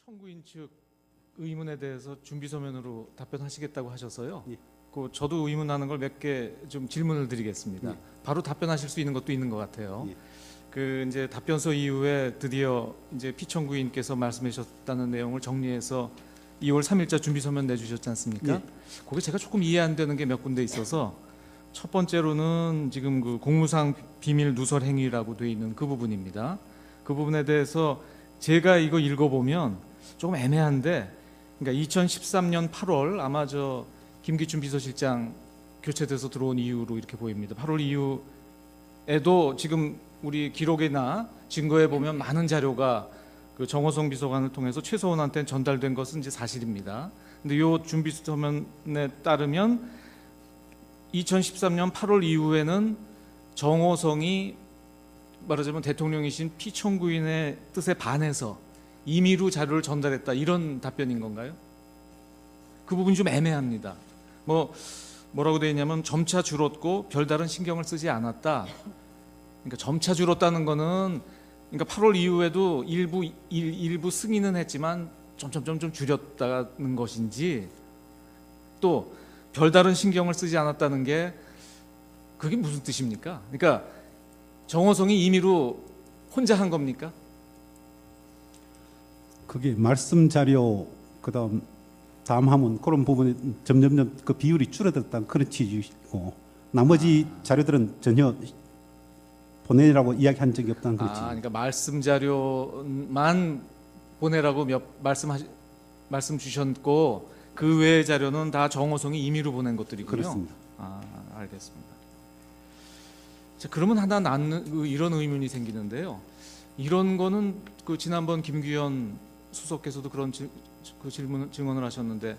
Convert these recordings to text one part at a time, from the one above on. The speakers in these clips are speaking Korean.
청구인 측 의문에 대해서 준비 서면으로 답변하시겠다고 하셔서요. 예. 저도 의문하는 걸 몇 개 좀 질문을 드리겠습니다. 예. 바로 답변하실 수 있는 것도 있는 것 같아요. 예. 그 이제 답변서 이후에 드디어 이제 피청구인께서 말씀하셨다는 내용을 정리해서 2월 3일자 준비 서면 내주셨지 않습니까? 예. 거기 제가 조금 이해 안 되는 게 몇 군데 있어서 첫 번째로는 지금 그 공무상 비밀 누설 행위라고 돼 있는 그 부분입니다. 그 부분에 대해서 제가 이거 읽어보면 조금 애매한데, 그러니까 2013년 8월 아마 저 김기춘 비서실장 교체돼서 들어온 이후로 이렇게 보입니다. 8월 이후에도 지금 우리 기록이나 증거에 보면 많은 자료가 그 정호성 비서관을 통해서 최소원한테 전달된 것은 이제 사실입니다. 근데 이 준비 서면에 따르면 2013년 8월 이후에는 정호성이 말하자면 대통령이신 피청구인의 뜻에 반해서 임의로 자료를 전달했다, 이런 답변인 건가요? 그 부분이 좀 애매합니다. 뭐라고 되어 있냐면 점차 줄었고 별다른 신경을 쓰지 않았다. 그러니까 점차 줄었다는 거는, 그러니까 8월 이후에도 일부 승인은 했지만 점점 줄였다는 것인지, 또 별다른 신경을 쓰지 않았다는 게 그게 무슨 뜻입니까? 그러니까 정호성이 임의로 혼자 한 겁니까? 그게 말씀 자료 그다음 다음 하면 그런 부분이 점점 그 비율이 줄어들었다는 그런 취지이고, 나머지 자료들은 전혀 보내라고 이야기한 적이 없다는 그런 취지. 그러니까 말씀 자료만 보내라고 말씀 주셨고 그 외의 자료는 다 정호성이 임의로 보낸 것들이군요. 그렇습니다. 알겠습니다. 자, 그러면 하나 이런 의문이 생기는데요. 이런 거는 그 지난번 김규현 수석께서도 그런 증언을 하셨는데,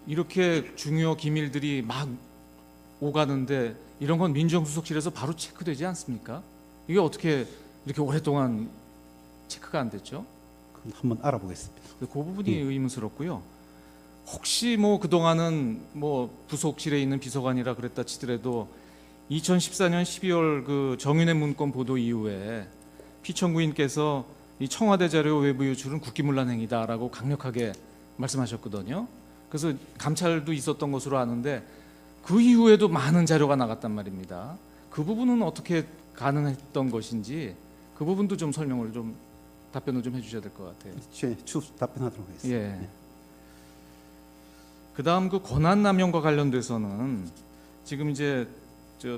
이렇게 중요 기밀들이 막 오가는데 이런 건 민정수석실에서 바로 체크되지 않습니까? 이게 어떻게 이렇게 오랫동안 체크가 안 됐죠? 한번 알아보겠습니다. 그 부분이 의문스럽고요. 혹시 그동안은 부속실에 있는 비서관이라 그랬다 치더라도 2014년 12월 그 정윤회 문건 보도 이후에 피청구인께서 이 청와대 자료 외부 유출은 국기문란 행위다라고 강력하게 말씀하셨거든요. 그래서 감찰도 있었던 것으로 아는데 그 이후에도 많은 자료가 나갔단 말입니다. 그 부분은 어떻게 가능했던 것인지 그 부분도 좀 답변을 좀 해주셔야 될 것 같아요. 추후 답변하도록 하겠습니다. 예. 그다음 그 권한 남용과 관련돼서는 지금 이제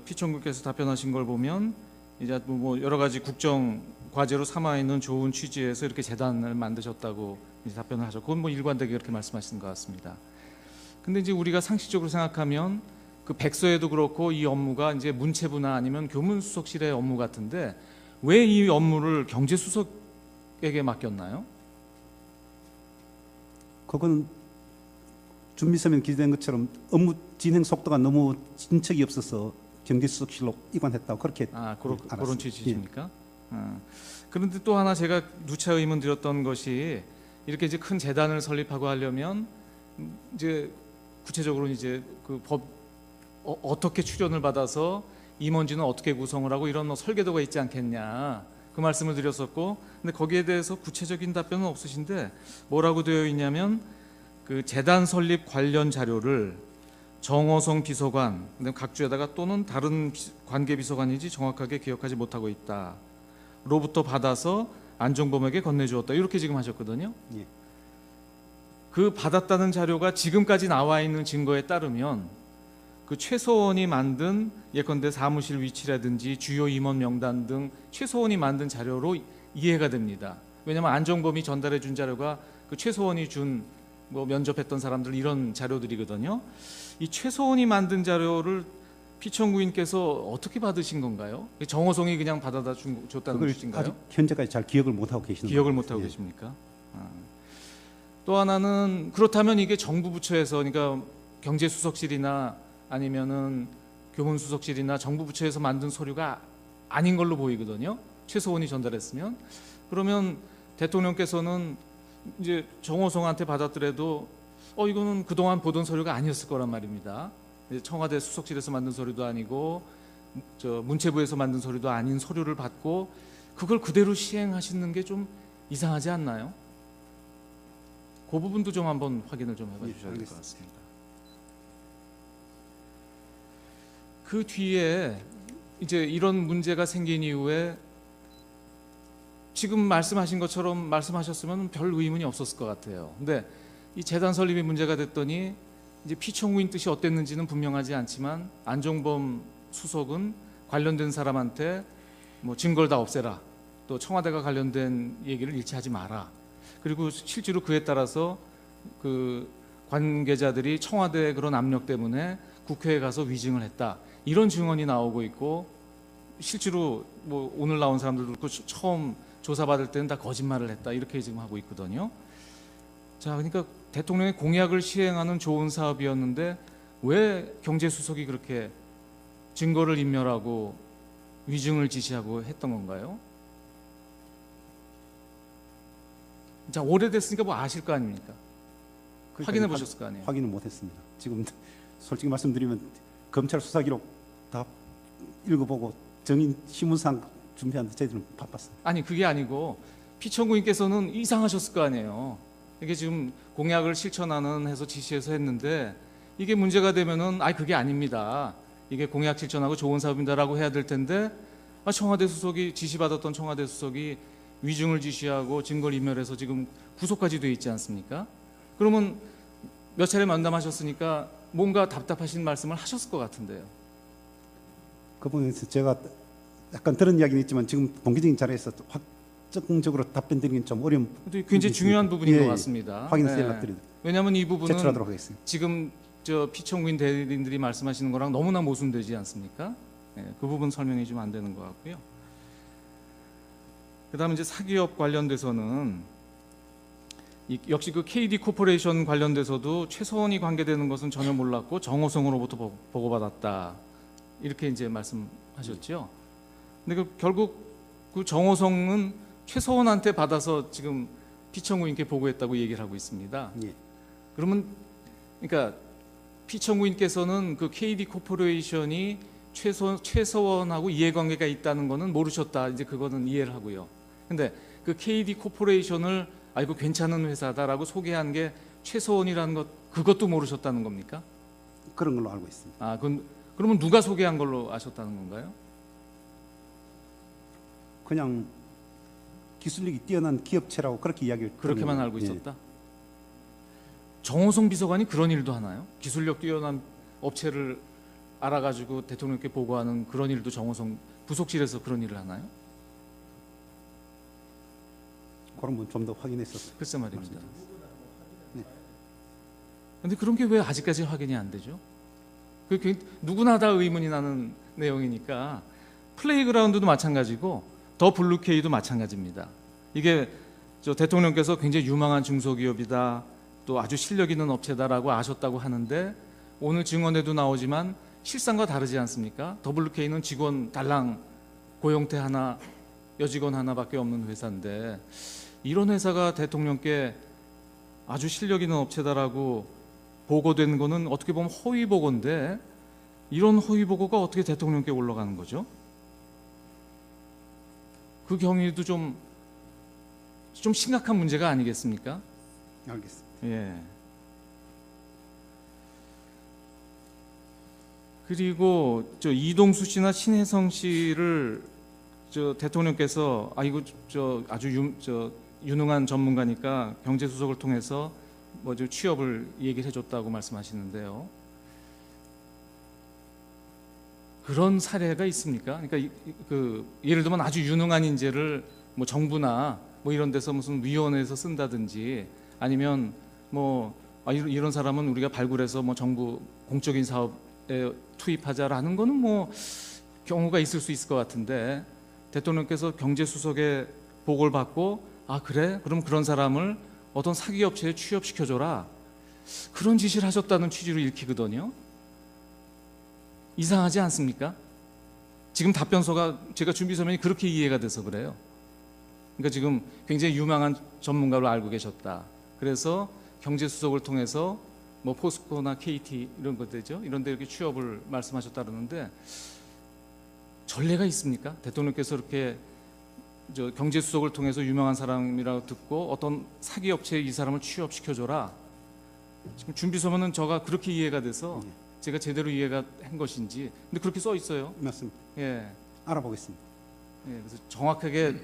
피청구께서 답변하신 걸 보면 이제 여러 가지 국정 과제로 삼아 있는 좋은 취지에서 이렇게 재단을 만드셨다고 이제 답변을 하셨고, 그건 일관되게 그렇게 말씀하시는 것 같습니다. 근데 이제 우리가 상식적으로 생각하면 그 백서에도 그렇고 이 업무가 이제 문체부나 아니면 교문수석실의 업무 같은데 왜 이 업무를 경제수석에게 맡겼나요? 그건 준비서면 기재된 것처럼 업무 진행 속도가 너무 진척이 없어서 경제수석실로 이관했다고 그렇게 그런 취지입니까? 그런데 또 하나 제가 누차 의문 드렸던 것이, 이렇게 이제 큰 재단을 설립하고 하려면 이제 구체적으로 이제 그 법 어떻게 출연을 받아서 임원진은 어떻게 구성을 하고 이런 설계도가 있지 않겠냐, 그 말씀을 드렸었고, 근데 거기에 대해서 구체적인 답변은 없으신데 뭐라고 되어 있냐면 그 재단 설립 관련 자료를 정호성 비서관, 각주에다가 또는 다른 관계 비서관인지 정확하게 기억하지 못하고 있다 로부터 받아서 안종범에게 건네주었다, 이렇게 지금 하셨거든요. 예. 그 받았다는 자료가 지금까지 나와 있는 증거에 따르면 그 최소원이 만든 예컨대 사무실 위치라든지 주요 임원 명단 등 최소원이 만든 자료로 이해가 됩니다. 왜냐하면 안종범이 전달해 준 자료가 그 최소원이 준 면접했던 사람들 이런 자료들이거든요. 이 최소원이 만든 자료를 피청구인께서 어떻게 받으신 건가요? 정호성이 그냥 받아다 줬다는 뜻인가요? 아직 현재까지 잘 기억을 못하고 계시는 기억을 것 못하고 같아요. 계십니까? 또 하나는, 그렇다면 이게 정부 부처에서, 그러니까 경제수석실이나 아니면은 교문수석실이나 정부 부처에서 만든 서류가 아닌 걸로 보이거든요. 최소원이 전달했으면. 그러면 대통령께서는 이제 정호성한테 받았더라도 이거는 그동안 보던 서류가 아니었을 거란 말입니다. 청와대 수석실에서 만든 서류도 아니고 문체부에서 만든 서류도 아닌 서류를 받고 그걸 그대로 시행하시는 게 좀 이상하지 않나요? 그 부분도 좀 한번 확인을 좀 해봐 예, 주셔야 될 것 알겠습니다. 같습니다. 그 뒤에 이제 이런 문제가 생긴 이후에 지금 말씀하신 것처럼 말씀하셨으면 별 의문이 없었을 것 같아요. 근데 이 재단 설립이 문제가 됐더니 이제 피청구인 뜻이 어땠는지는 분명하지 않지만 안종범 수석은 관련된 사람한테 뭐 증거를 다 없애라, 또 청와대가 관련된 얘기를 일치하지 마라. 그리고 실제로 그에 따라서 그 관계자들이 청와대의 그런 압력 때문에 국회에 가서 위증을 했다, 이런 증언이 나오고 있고, 실제로 뭐 오늘 나온 사람들도 그렇고 처음 조사받을 때는 다 거짓말을 했다, 이렇게 지금 하고 있거든요. 자, 그러니까 대통령의 공약을 시행하는 좋은 사업이었는데 왜 경제수석이 그렇게 증거를 인멸하고 위증을 지시하고 했던 건가요? 자, 오래됐으니까 뭐 아실 거 아닙니까? 확인해 보셨을 거 아니에요? 확인을 못했습니다. 지금 솔직히 말씀드리면 검찰 수사 기록 다 읽어보고 정인 신문상 준비하는데 저희들은 바빴습니다. 아니, 그게 아니고 피청구인께서는 이상하셨을 거 아니에요. 이게 지금 공약을 실천하는 해서 지시해서 했는데 이게 문제가 되면은 그게 아닙니다, 이게 공약 실천하고 좋은 사업입니다라고 해야 될 텐데, 청와대 수석이 지시받았던 청와대 수석이 위증을 지시하고 증거를 인멸해서 지금 구속까지 돼 있지 않습니까? 그러면 몇 차례 만남하셨으니까 뭔가 답답하신 말씀을 하셨을 것 같은데요. 그 부분에서 제가 약간 들은 이야기는 있지만 지금 공개적인 자리에서 확정적으로 답변드리긴 좀 어려운 근데 굉장히 중요한 부분인 것 같습니다. 확인해서 네. 연락드리도록 왜냐하면 이 부분은 제출하도록 하겠습니다. 지금 저 피청구인 대리인들이 말씀하시는 거랑 너무나 모순되지 않습니까? 그 부분 설명이 좀 안 되는 것 같고요. 그다음에 이제 사기업 관련돼서는 역시 그 KD 코퍼레이션 관련돼서도 최서원이 관계되는 것은 전혀 몰랐고 정호성으로부터 보고받았다, 이렇게 이제 말씀하셨죠. 근데 결국 그 정호성은 최서원한테 받아서 지금 피청구인께 보고했다고 얘기를 하고 있습니다. 예. 그러면 그러니까 피청구인께서는 그 KD 코퍼레이션이 최서원하고 이해관계가 있다는 거는 모르셨다, 이제 그거는 이해를 하고요. 근데 그 KD 코퍼레이션을 이거 괜찮은 회사다라고 소개한 게 최서원이라는 것, 그것도 모르셨다는 겁니까? 그런 걸로 알고 있습니다. 그러면 누가 소개한 걸로 아셨다는 건가요? 그냥 기술력이 뛰어난 기업체라고 그렇게 이야기를 그렇게만 들은 알고 거예요. 있었다? 정호성 비서관이 그런 일도 하나요? 기술력 뛰어난 업체를 알아가지고 대통령께 보고하는 그런 일도 정호성 부속실에서 그런 일을 하나요? 그런 분 좀 더 확인해서 글쎄 말입니다. 네. 근데 그런 게 왜 아직까지 확인이 안 되죠? 그게 누구나 다 의문이 나는 내용이니까. 플레이그라운드도 마찬가지고 더 블루케이도 마찬가지입니다. 이게 저 대통령께서 굉장히 유망한 중소기업이다, 또 아주 실력 있는 업체다라고 아셨다고 하는데 오늘 증언에도 나오지만 실상과 다르지 않습니까? 더블유케이는 직원 달랑 고용태 하나, 여직원 하나밖에 없는 회사인데 이런 회사가 대통령께 아주 실력 있는 업체다라고 보고된 거는 어떻게 보면 허위 보고인데, 이런 허위 보고가 어떻게 대통령께 올라가는 거죠? 그 경위도 좀 심각한 문제가 아니겠습니까? 알겠습니다. 예. 그리고 저 이동수 씨나 신혜성 씨를 저 대통령께서 이거 저 아주 유능한 전문가니까 경제수석을 통해서 뭐죠 취업을 얘기를 해줬다고 말씀하시는데요. 그런 사례가 있습니까? 그러니까 그 예를 들면 아주 유능한 인재를 뭐 정부나 뭐 이런 데서 무슨 위원회에서 쓴다든지, 아니면 뭐 이런 사람은 우리가 발굴해서 뭐 정부 공적인 사업에 투입하자라는 거는 뭐 경우가 있을 수 있을 것 같은데, 대통령께서 경제수석의 보고를 받고 그래? 그럼 그런 사람을 어떤 사기업체에 취업시켜줘라, 그런 지시를 하셨다는 취지로 읽히거든요. 이상하지 않습니까? 지금 답변서가 제가 준비 서면이 그렇게 이해가 돼서 그래요. 그러니까 지금 굉장히 유망한 전문가로 알고 계셨다, 그래서 경제수석을 통해서 뭐 포스코나 KT 이런 것들죠, 이런 데 이렇게 취업을 말씀하셨다 그러는데 전례가 있습니까? 대통령께서 이렇게 저 경제수석을 통해서 유명한 사람이라고 듣고 어떤 사기 업체에 이 사람을 취업시켜줘라. 지금 준비서면은 저가 그렇게 이해가 돼서 제가 제대로 이해가 한 것인지, 근데 그렇게 써 있어요. 맞습니다. 예, 알아보겠습니다. 예, 그래서 정확하게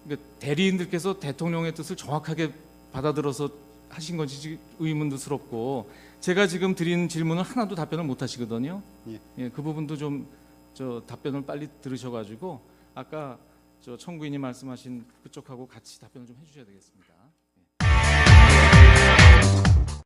그러니까 대리인들께서 대통령의 뜻을 정확하게 받아들어서 하신 건지 의문스럽고, 제가 지금 드린 질문은 하나도 답변을 못 하시거든요. 예. 예, 그 부분도 좀 저 답변을 빨리 들으셔가지고 아까 저 청구인이 말씀하신 그쪽하고 같이 답변을 좀 해주셔야 되겠습니다.